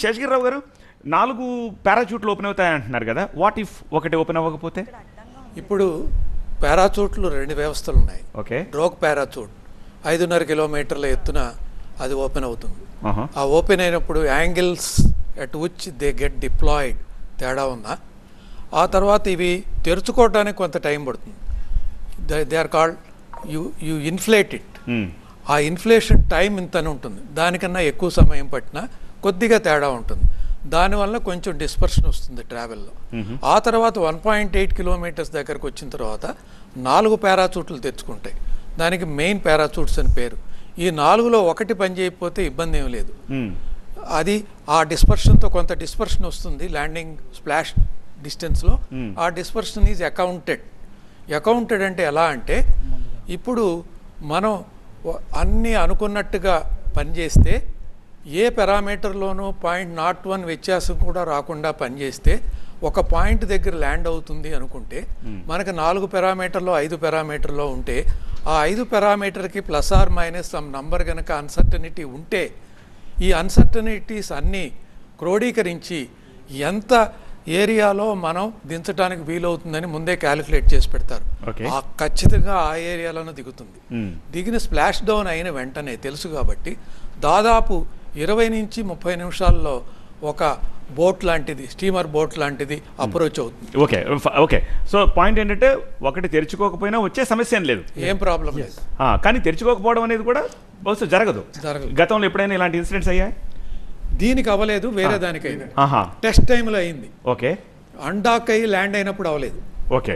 శేషగిరిరావు గారు 4 పారాచూట్లు ఓపెన్ అవుతాయి అంటున్నారు కదా, వాట్ ఇఫ్ ఒకటి ఓపెన్ అవ్వకపోతే? ఇప్పుడు పారాచూట్లు 2 వ్యవస్థలు ఉన్నాయి. ఓకే, రోక్ పారాచూట్ 5.5 కిలోమీటర్ల ఎత్తున అది ఓపెన్ అవుతుంది. ఆ ఓపెన్ అయినప్పుడు angles at which they get deployed తేడా ఉందా, ఆ తర్వాత ఇవి తెరుచుకోవడానికి కొంత టైం పడుతుంది. They are called you inflate it. ఆ ఇన్ఫ్లేషన్ టైం ఇంతనే ఉంటుంది, దానికన్నా ఎక్కువ సమయం పట్టినా కొద్దిగా తేడా ఉంటుంది. దానివల్ల కొంచెం డిస్పర్షన్ వస్తుంది ట్రావెల్లో. ఆ తర్వాత 1.8 కిలోమీటర్స్ దగ్గరకు వచ్చిన తర్వాత 4 పారాచూట్లు తెచ్చుకుంటాయి. దానికి మెయిన్ పారాచూట్స్ అని పేరు. ఈ 4లో ఒకటి పని చేయకపోతే ఇబ్బంది ఏం లేదు. అది ఆ డిస్పర్షన్తో కొంత డిస్పర్షన్ వస్తుంది ల్యాండింగ్ స్ప్లాష్ డిస్టెన్స్లో. ఆ డిస్పర్షన్ ఈజ్ అకౌంటెడ్ అంటే ఎలా అంటే, ఇప్పుడు మనం అన్నీ అనుకున్నట్టుగా పనిచేస్తే ఏ పారామీటర్లోనూ 0.01 వ్యత్యాసం కూడా రాకుండా పనిచేస్తే ఒక పాయింట్ దగ్గర ల్యాండ్ అవుతుంది అనుకుంటే, మనకు 4 పారామీటర్లో 5 పారామీటర్లో ఉంటే ఆ 5 పారామీటర్కి plus or minus some number కనుక అన్సర్టనిటీ ఉంటే, ఈ అన్సర్టనిటీస్ అన్నీ క్రోడీకరించి ఎంత ఏరియాలో మనం దించడానికి వీలవుతుందని ముందే క్యాలిక్యులేట్ చేసి పెడతారు. ఖచ్చితంగా ఆ ఏరియాలోనే దిగుతుంది. దిగిన స్ప్లాష్ డౌన్ అయిన వెంటనే తెలుసు కాబట్టి దాదాపు 20 నుంచి 30 నిమిషాల్లో ఒక బోట్ లాంటిది, స్టీమర్ బోట్ లాంటిది అప్రోచ్ అవుతుంది. Okay okay. సో పాయింట్ ఏంటంటే, ఒకటి తెరుచుకోకపోయినా వచ్చే సమస్య ఏం లేదు, ఏం ప్రాబ్లం లేదు. కానీ తెరుచుకోకపోవడం అనేది కూడా బహుశా జరగదు. గతంలో ఎప్పుడైనా ఇలాంటి ఇన్సిడెంట్స్ అయ్యాయి? దీనికి అవ్వలేదు, వేరే దానికి అయింది. టెస్ట్ టైంలో అయింది. ఓకే, అన్డాక్ అయ్యి ల్యాండ్ అయినప్పుడు అవ్వలేదు. ఓకే.